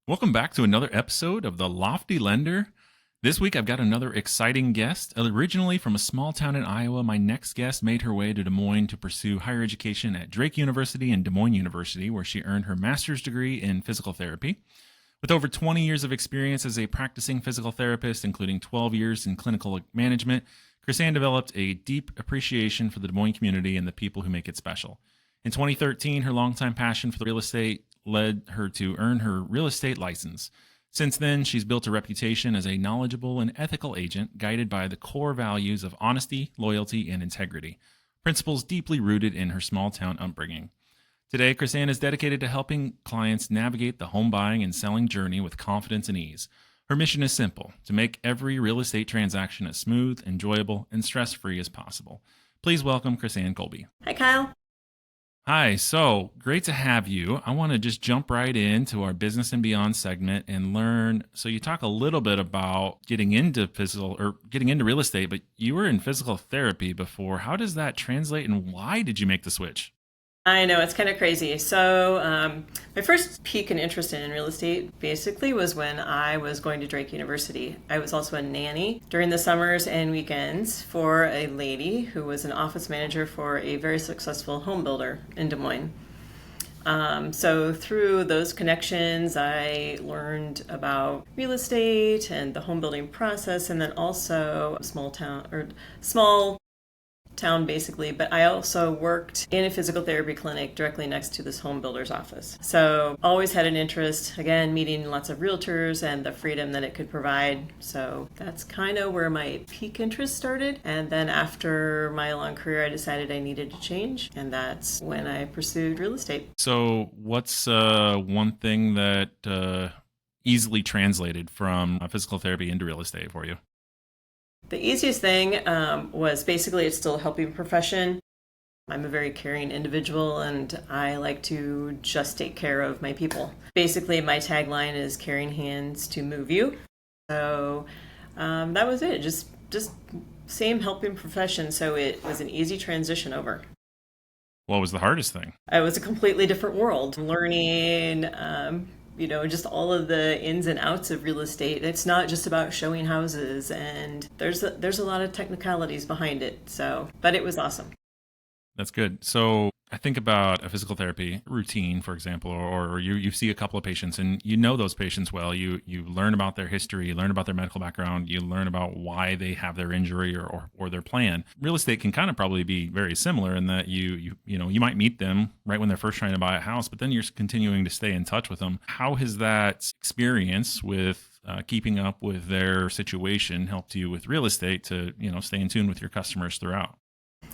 Welcome back to another episode of The Lofty Lender. This week I've got another exciting guest. Originally from a small town in Iowa, my next guest made her way to Des Moines to pursue higher education at Drake University and Des Moines University, where she earned her master's degree in physical therapy. With over 20 years of experience as a practicing physical therapist, including 12 years in clinical management, Krisanne developed a deep appreciation for the Des Moines community and the people who make it special. In 2013, her longtime passion for real estate led her to earn her real estate license. Since then, she's built a reputation as a knowledgeable and ethical agent guided by the core values of honesty, loyalty, and integrity, principles deeply rooted in her small town upbringing. Today, Krisanne is dedicated to helping clients navigate the home buying and selling journey with confidence and ease. Her mission is simple: to make every real estate transaction as smooth, enjoyable, and stress-free as possible. Please welcome Krisanne Colby. Hi, Kyle. Hi, so great to have you. I want to just jump right into our Business and Beyond segment and learn. So you talk a little bit about getting into real estate, but you were in physical therapy before. How does that translate, and why did you make the switch? I know, it's kind of crazy. So my first peak in interest in real estate basically was when I was going to Drake University. I was also a nanny during the summers and weekends for a lady who was an office manager for a very successful home builder in Des Moines. So through those connections, I learned about real estate and the home building process, and then also small town basically, but I also worked in a physical therapy clinic directly next to this home builder's office. So always had an interest, again, meeting lots of realtors and the freedom that it could provide. So that's kind of where my peak interest started. And then after my long career, I decided I needed to change, and that's when I pursued real estate. So what's one thing that easily translated from physical therapy into real estate for you? The easiest thing was basically it's still a helping profession. I'm a very caring individual, and I like to just take care of my people. Basically, my tagline is caring hands to move you. So that was it. Just same helping profession. So it was an easy transition over. What was the hardest thing? It was a completely different world. Learning, just all of the ins and outs of real estate. It's not just about showing houses, and there's a lot of technicalities behind it. So, but it was awesome. That's good. So I think about a physical therapy routine, for example, or you see a couple of patients and you know those patients well. You learn about their history, you learn about their medical background, you learn about why they have their injury or their plan. Real estate can kind of probably be very similar in that you might meet them right when they're first trying to buy a house, but then you're continuing to stay in touch with them. How has that experience with keeping up with their situation helped you with real estate to stay in tune with your customers throughout?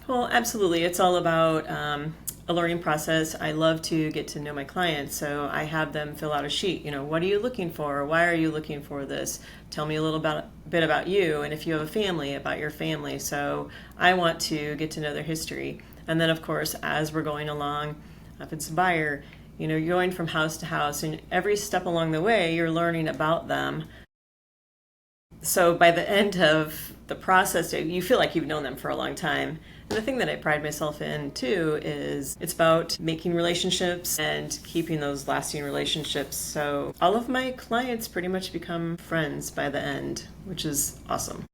Well, absolutely. It's all about a learning process. I love to get to know my clients, so I have them fill out a sheet. What are you looking for? Why are you looking for this? Tell me a little bit about you, and if you have a family, about your family. So I want to get to know their history. And then, of course, as we're going along, if it's a buyer, you're going from house to house, and every step along the way, you're learning about them. So by the end of the process, you feel like you've known them for a long time. And the thing that I pride myself in too is it's about making relationships and keeping those lasting relationships. So all of my clients pretty much become friends by the end, which is awesome.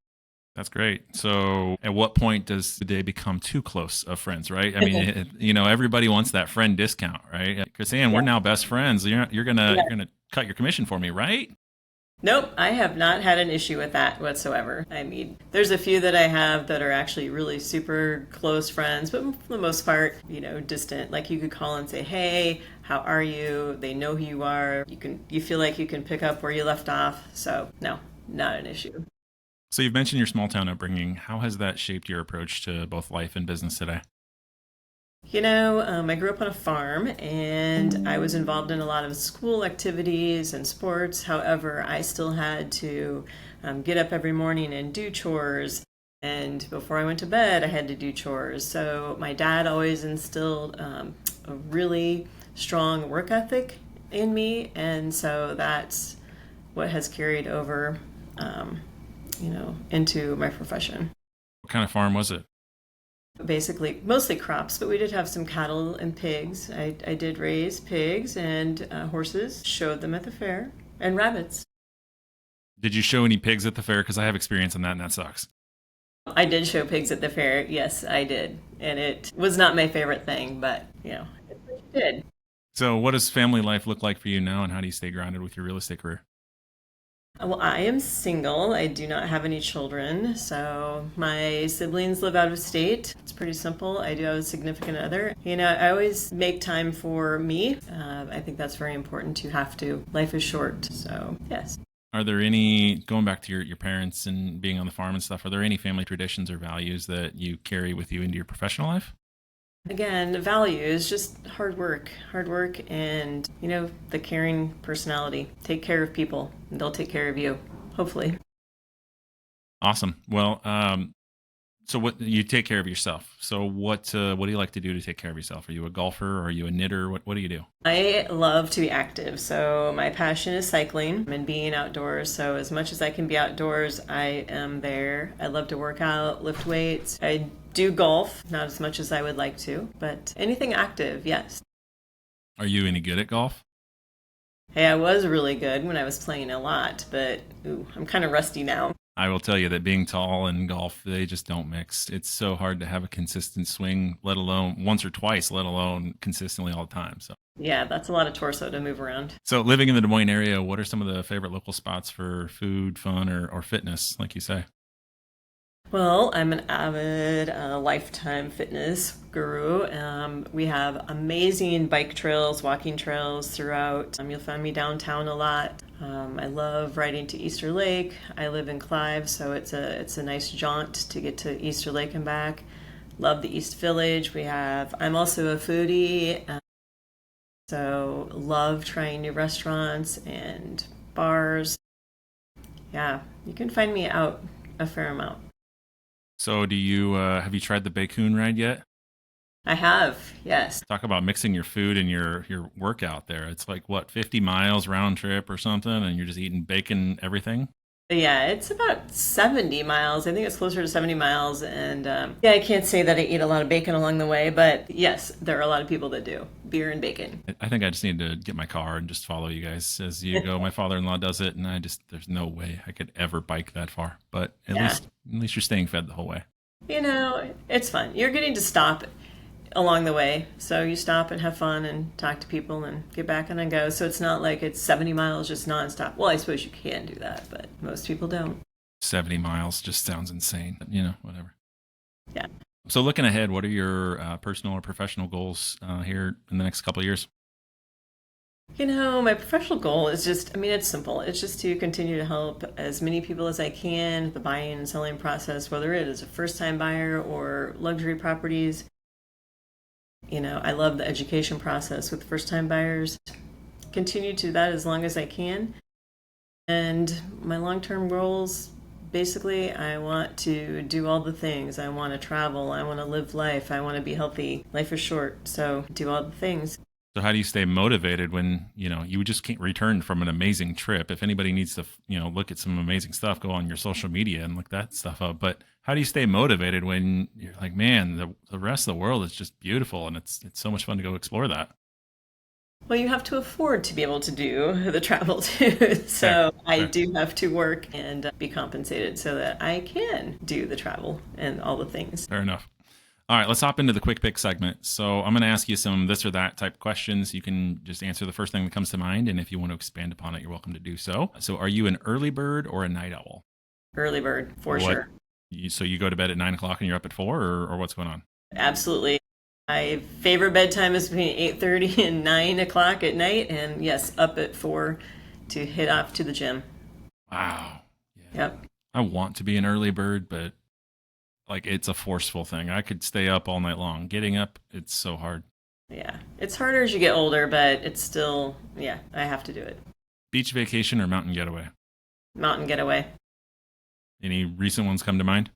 That's great. So at what point does they become too close of friends, right? I mean, everybody wants that friend discount, right? Krisanne, we're now best friends. You're gonna cut your commission for me, right? Nope, I have not had an issue with that whatsoever. I mean, there's a few that I have that are actually really super close friends, but for the most part, distant. Like you could call and say, "Hey, how are you?" They know who you are. You feel like you can pick up where you left off. So no, not an issue. So you've mentioned your small town upbringing. How has that shaped your approach to both life and business today? I grew up on a farm and I was involved in a lot of school activities and sports. However, I still had to get up every morning and do chores. And before I went to bed, I had to do chores. So my dad always instilled a really strong work ethic in me. And so that's what has carried over, into my profession. What kind of farm was it? Basically, mostly crops, but we did have some cattle and pigs. I did raise pigs and horses, showed them at the fair. And rabbits. Did you show any pigs at the fair? Because I have experience in that, and that sucks. I did show pigs at the fair. Yes, I did. And it was not my favorite thing, but, it's what you did. So, what does family life look like for you now, and how do you stay grounded with your real estate career? Well, I am single. I do not have any children. So my siblings live out of state. It's pretty simple. I do have a significant other. I always make time for me. I think that's very important. You have to. Life is short. So, yes. Are there any, going back to your parents and being on the farm and stuff, are there any family traditions or values that you carry with you into your professional life? Again, the value is just hard work, and, the caring personality. Take care of people, and they'll take care of you, hopefully. Awesome. Well, so what you take care of yourself. So what do you like to do to take care of yourself? Are you a golfer or are you a knitter? What do you do? I love to be active, so my passion is cycling and being outdoors. So as much as I can be outdoors, I am there. I love to work out, lift weights. I do golf, not as much as I would like to, but anything active, yes. Are you any good at golf? Hey, I was really good when I was playing a lot, but I'm kind of rusty now. I will tell you that being tall and golf, they just don't mix. It's so hard to have a consistent swing, let alone once or twice, let alone consistently all the time. Yeah, that's a lot of torso to move around. So living in the Des Moines area, what are some of the favorite local spots for food, fun, or fitness, like you say? Well, I'm an avid lifetime fitness guru. We have amazing bike trails, walking trails throughout. You'll find me downtown a lot. I love riding to Easter Lake. I live in Clive, so it's a nice jaunt to get to Easter Lake and back. Love the East Village. I'm also a foodie, so love trying new restaurants and bars. Yeah, you can find me out a fair amount. So do you have you tried the Bacon ride yet? I have, yes. Talk about mixing your food and your workout there. It's like what, 50 miles round trip or something, and you're just eating bacon everything? Yeah, it's about 70 miles. I think it's closer to 70 miles. And yeah, I can't say that I eat a lot of bacon along the way, but yes, there are a lot of people that do. Beer and bacon. I think I just need to get my car and just follow you guys as you go. My father-in-law does it, and there's no way I could ever bike that far. But Yeah. at least you're staying fed the whole way. It's fun. You're getting to stop along the way. So you stop and have fun and talk to people and get back and then go. So it's not like it's 70 miles just nonstop. Well, I suppose you can do that, but most people don't. 70 miles just sounds insane. But, whatever. Yeah. So looking ahead, what are your personal or professional goals here in the next couple of years? My professional goal is it's simple. It's just to continue to help as many people as I can, the buying and selling process, whether it is a first time buyer or luxury properties. I love the education process with first time buyers. Continue to do that as long as I can. And my long term goals, basically, I want to do all the things. I want to travel. I want to live life. I want to be healthy. Life is short, so do all the things. So how do you stay motivated when, you just can't return from an amazing trip? If anybody needs to, look at some amazing stuff, go on your social media and look that stuff up. But how do you stay motivated when you're like, man, the rest of the world is just beautiful and it's so much fun to go explore that? Well, you have to afford to be able to do the travel too. So I do have to work and be compensated so that I can do the travel and all the things. Fair enough. All right, let's hop into the quick pick segment. So I'm going to ask you some this or that type questions. You can just answer the first thing that comes to mind. And if you want to expand upon it, you're welcome to do so. So are you an early bird or a night owl? Early bird, for sure. So you go to bed at 9 o'clock and you're up at 4, or what's going on? Absolutely. My favorite bedtime is between 8:30 and 9 o'clock at night. And yes, up at 4 to head off to the gym. Wow. Yeah. Yep. I want to be an early bird, but like it's a forceful thing. I could stay up all night long. Getting up, it's so hard. Yeah. It's harder as you get older, but it's still, yeah, I have to do it. Beach vacation or mountain getaway? Mountain getaway. Any recent ones come to mind?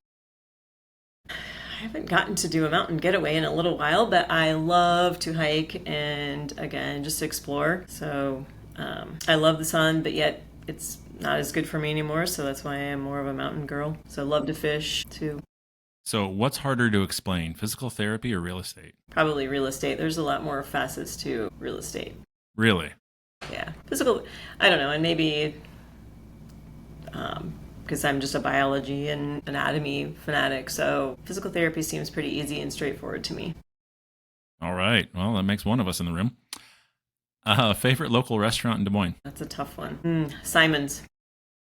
I haven't gotten to do a mountain getaway in a little while, but I love to hike and, again, just explore. So I love the sun, but yet it's not as good for me anymore. So that's why I am more of a mountain girl. So I love to fish too. So what's harder to explain, physical therapy or real estate? Probably real estate. There's a lot more facets to real estate. Really? Yeah, physical. I don't know, and maybe because I'm just a biology and anatomy fanatic, so physical therapy seems pretty easy and straightforward to me. All right. Well, that makes one of us in the room. Favorite local restaurant in Des Moines? That's a tough one. Simon's.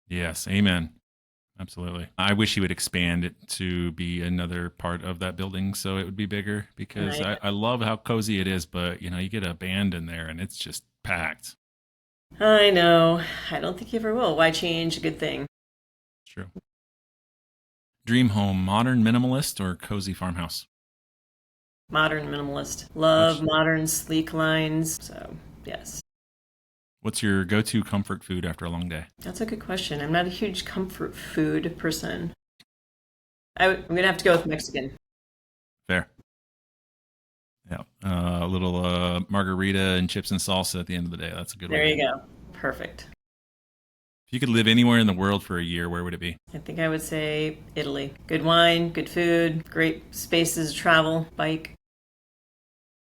Yes. Amen. Absolutely. I wish he would expand it to be another part of that building so it would be bigger because I, I love how cozy it is, but you get a band in there and it's just packed. I know. I don't think you ever will. Why change a good thing? True. Dream home, modern minimalist or cozy farmhouse? Modern minimalist. Love What's modern, sleek lines. So, yes. what's your go-to comfort food after a long day? That's a good question. I'm not a huge comfort food person. I'm going to have to go with Mexican. Fair. Yeah. A little margarita and chips and salsa at the end of the day. That's a good way There to you end it. go. Perfect. If you could live anywhere in the world for a year, where would it be? I think I would say Italy. Good wine, good food, great spaces to travel, bike.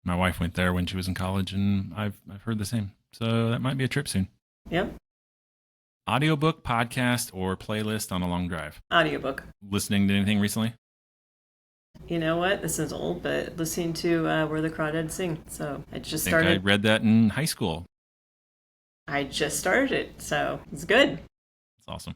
My wife went there when she was in college, and I've heard the same. So that might be a trip soon. Yep. Audiobook, podcast, or playlist on a long drive. Audiobook. Listening to anything recently? You know what? This is old, but listening to Where the Crawdads Sing. So I just I think I started. read that in high school. I just started it, so it's good. It's awesome.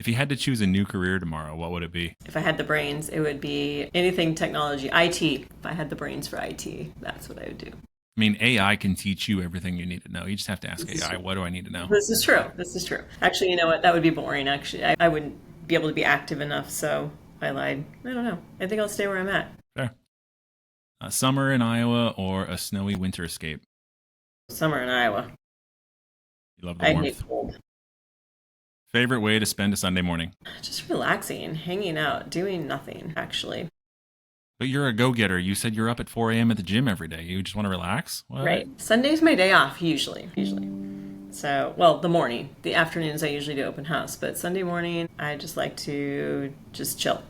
If you had to choose a new career tomorrow, what would it be? If I had the brains, it would be anything technology, IT. If I had the brains for IT, that's what I would do. I mean, AI can teach you everything you need to know. You just have to ask This is AI, true. what do I need to know? This is true. This is true. Actually, you know what? That would be boring. Actually, I wouldn't be able to be active enough, so I lied. I don't know. I think I'll stay where I'm at. Fair. Summer in Iowa or a snowy winter escape? Summer in Iowa. You love the I warmth. hate cold. Favorite way to spend a Sunday morning? Just relaxing, hanging out, doing nothing, actually. But you're a go-getter. You said you're up at 4 a.m. at the gym every day. You just want to relax? What? Right. Sunday's my day off, usually. Usually. So, well, the morning. The afternoons I usually do open house, but Sunday morning I just like to just chill.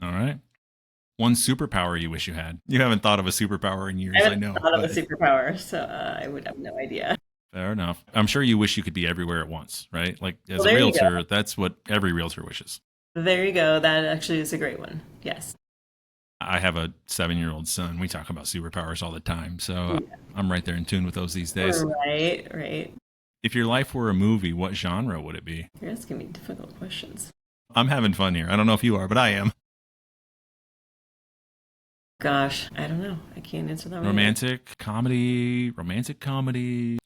All right. One superpower you wish you had. You haven't thought of a superpower in years, I I haven't know. thought of a But superpower, so I would have no idea. fair enough. I'm sure you wish you could be everywhere at once, right? Like as Well, a there you go. realtor, that's what every realtor wishes. There you go. That actually is a great one. Yes. I have a 7-year-old son. We talk about superpowers all the time. So I'm right there in tune with those these days. Right, right. If your life were a movie, what genre would it be? You're asking me difficult questions. I'm having fun here. I don't know if you are, but I am. Gosh, I don't know. I can't answer that one. Romantic comedy,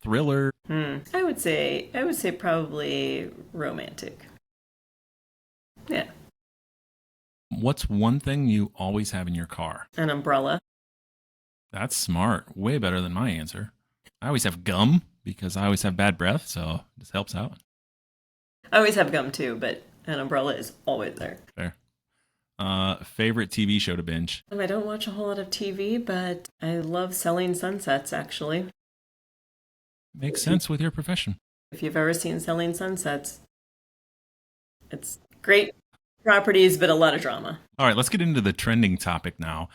thriller. I would say probably romantic. Yeah. What's one thing you always have in your car? An umbrella. That's smart. Way better than my answer. I always have gum because I always have bad breath, so this helps out. I always have gum too, but an umbrella is always there. Fair. Favorite TV show to binge? I don't watch a whole lot of TV, but I love Selling Sunsets, actually. Makes sense with your profession. If you've ever seen Selling Sunsets, it's great properties, but a lot of drama. All right, let's get into the trending topic now.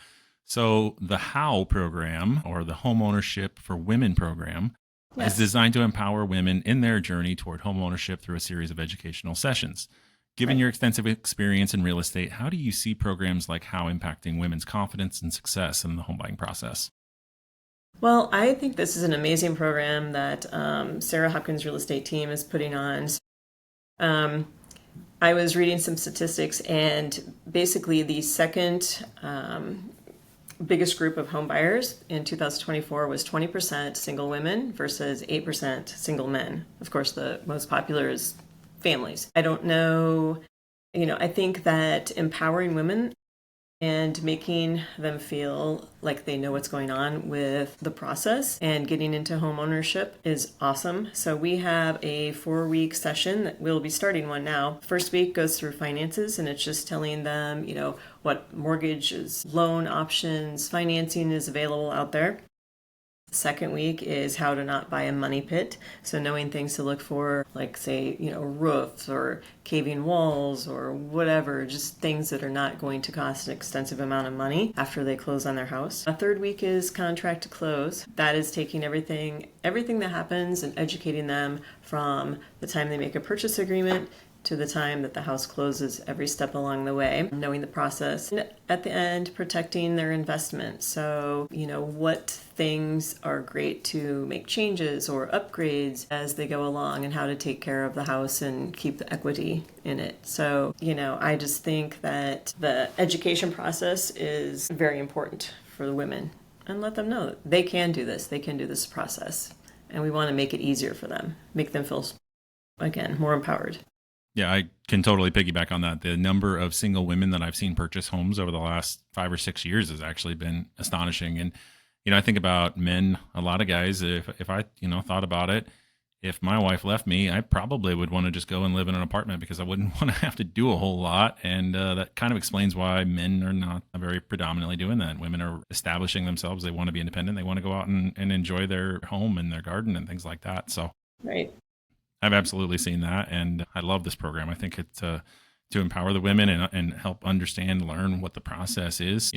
So, the HOW program, or the Homeownership for Women program, is designed to empower women in their journey toward homeownership through a series of educational sessions. Given your extensive experience in real estate, how do you see programs like HOW impacting women's confidence and success in the home buying process? Well, I think this is an amazing program that Sarah Hopkins' real estate team is putting on. I was reading some statistics, and basically the second biggest group of home buyers in 2024 was 20% single women versus 8% single men. Of course, the most popular is families. I don't know, I think that empowering women and making them feel like they know what's going on with the process and getting into home ownership is awesome. So we have a 4-week session that we'll be starting one now. First week goes through finances, and it's just telling them, what mortgages, loan options, financing is available out there. The second week is how to not buy a money pit. So knowing things to look for, like say, roofs or caving walls or whatever, just things that are not going to cost an extensive amount of money after they close on their house. A third week is contract to close. That is taking everything that happens and educating them from the time they make a purchase agreement to the time that the house closes, every step along the way, knowing the process. And at the end, protecting their investment. So, what things are great to make changes or upgrades as they go along, and how to take care of the house and keep the equity in it. So, I just think that the education process is very important for the women, and let them know that they can do this. They can do this process. And we want to make it easier for them, make them feel, again, more empowered. Yeah, I can totally piggyback on that. The number of single women that I've seen purchase homes over the last 5 or 6 years has actually been astonishing. And, I think about men, a lot of guys, if I, thought about it, if my wife left me, I probably would want to just go and live in an apartment because I wouldn't want to have to do a whole lot. And that kind of explains why men are not very predominantly doing that. Women are establishing themselves. They want to be independent. They want to go out and enjoy their home and their garden and things like that. So Right. I've absolutely seen that, and I love this program. I think it's to empower the women and help understand, learn what the process is.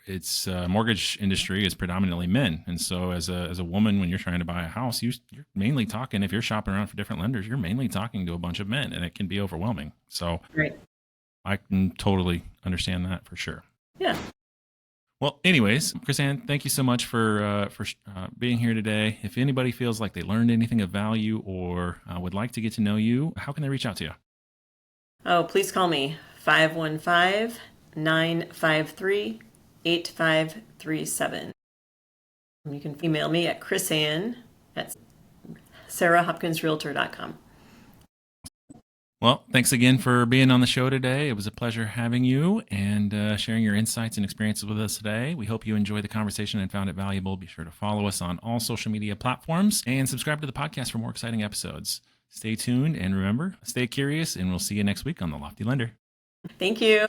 It's mortgage industry is predominantly men, and so as a woman, when you're trying to buy a house, you're mainly talking. If you're shopping around for different lenders, you're mainly talking to a bunch of men, and it can be overwhelming. So Right. I can totally understand that for sure. Yeah. Well, anyways, Krisanne, thank you so much for being here today. If anybody feels like they learned anything of value or would like to get to know you, how can they reach out to you? Oh, please call me 515-953-8537. You can email me at Krisanne at sarahhopkinsrealtor.com. Well, thanks again for being on the show today. It was a pleasure having you and sharing your insights and experiences with us today. We hope you enjoyed the conversation and found it valuable. Be sure to follow us on all social media platforms and subscribe to the podcast for more exciting episodes. Stay tuned and remember, stay curious, and we'll see you next week on The Lofty Lender. Thank you.